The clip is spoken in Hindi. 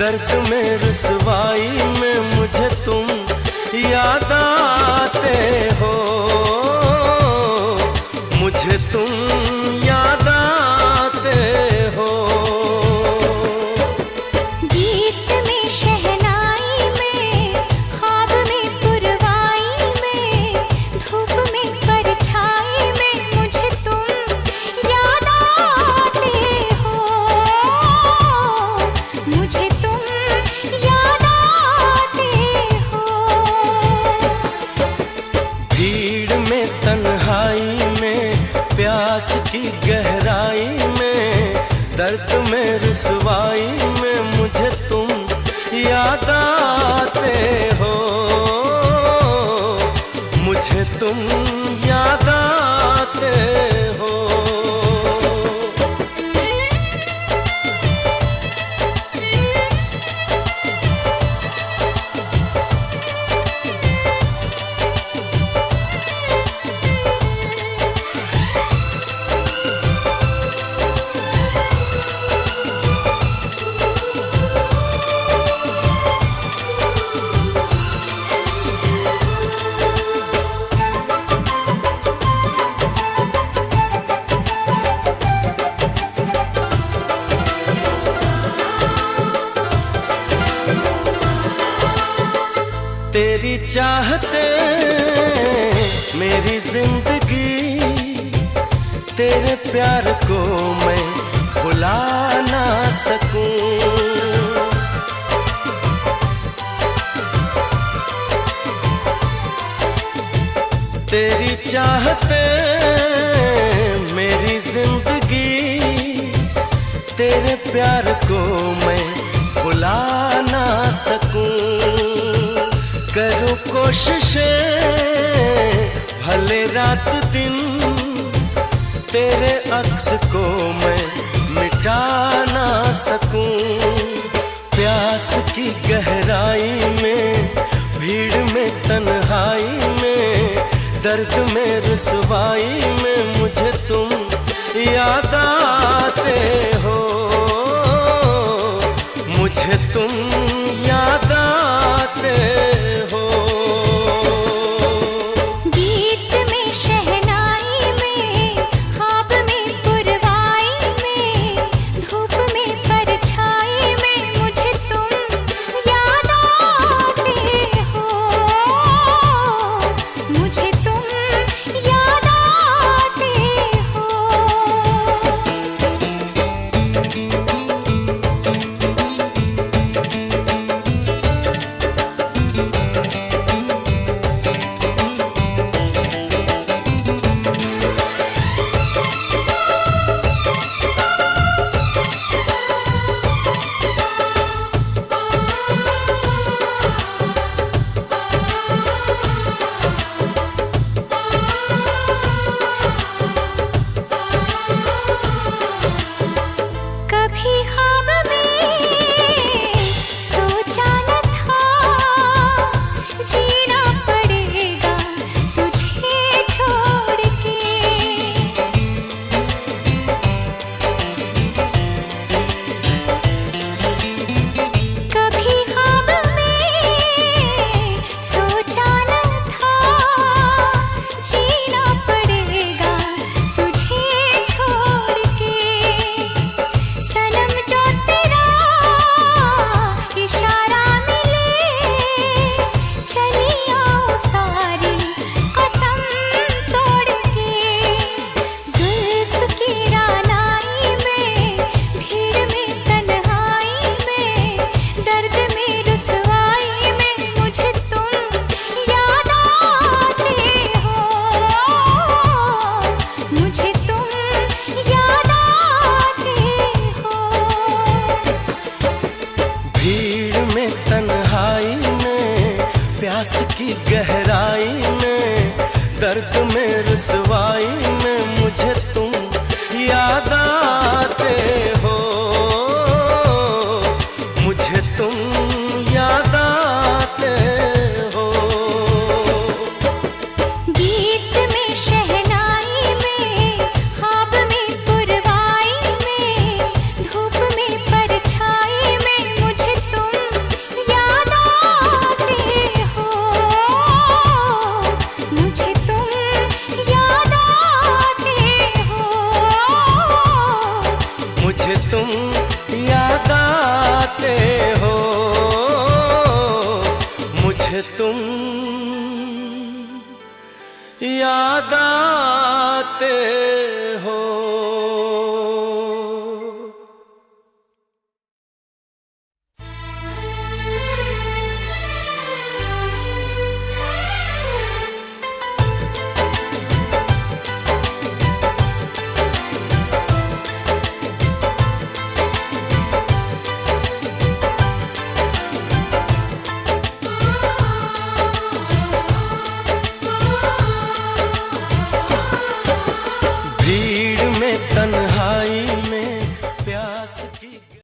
दर्द में रुसवाई में मुझे तुम याद आते हो, मुझे तुम याद आते हो। गीत में शहनाई में, ख्वाब में पुरवाई में, धूप में परछाई में मुझे तुम याद आते हो, मुझे तुम याद आते हो। भीड़ में तन्हाई में, प्यास की गहराई में, दर्द में रुसवाई में मुझे तुम याद आते हो, मुझे तुम याद आते हो। तेरी चाहते मेरी जिंदगी, तेरे प्यार को मैं भुला ना सकूं। तेरी चाहते मेरी जिंदगी, तेरे प्यार को मैं भुला ना सकूं। करूं कोशिशें भले रात दिन, तेरे अक्स को मैं मिटा ना सकूं। प्यास की गहराई में, भीड़ में तन्हाई में, दर्द में रुसवाई में मुझे तुम याद आते हो, मुझे तुम याद आते हो। गीत में शहनाई में, ख्वाब में पुरवाई में, धूप में परछाई में मुझे तुम याद आते हो, मुझे तुम याद आते हो। कभी ख्वाब में सोचा न था, जीना पड़ेगा तुझे छोड़ के। कभी ख्वाब में सोचा न था, जीना पड़ेगा तुझे छोड़ के। सनम जो तेरा इशारा मिले, चली आओ सारी कसम तोड़ के। जुल्फ की रानाई में, भीड़ में तन्हाई में, दर्द में रुसवाई में मुझे तुम याद आते हो, मुझे तुम याद आते हो। भीड़ में तन्हाई में, प्यास की गहराई में, दर्द में रुसवाई में मुझे तुम याद आते हो, मुझे तुम याद आते हो। गीत में शहनाई में, ख्वाब में पुरवाई में, धूप में परछाई में मुझे तुम आते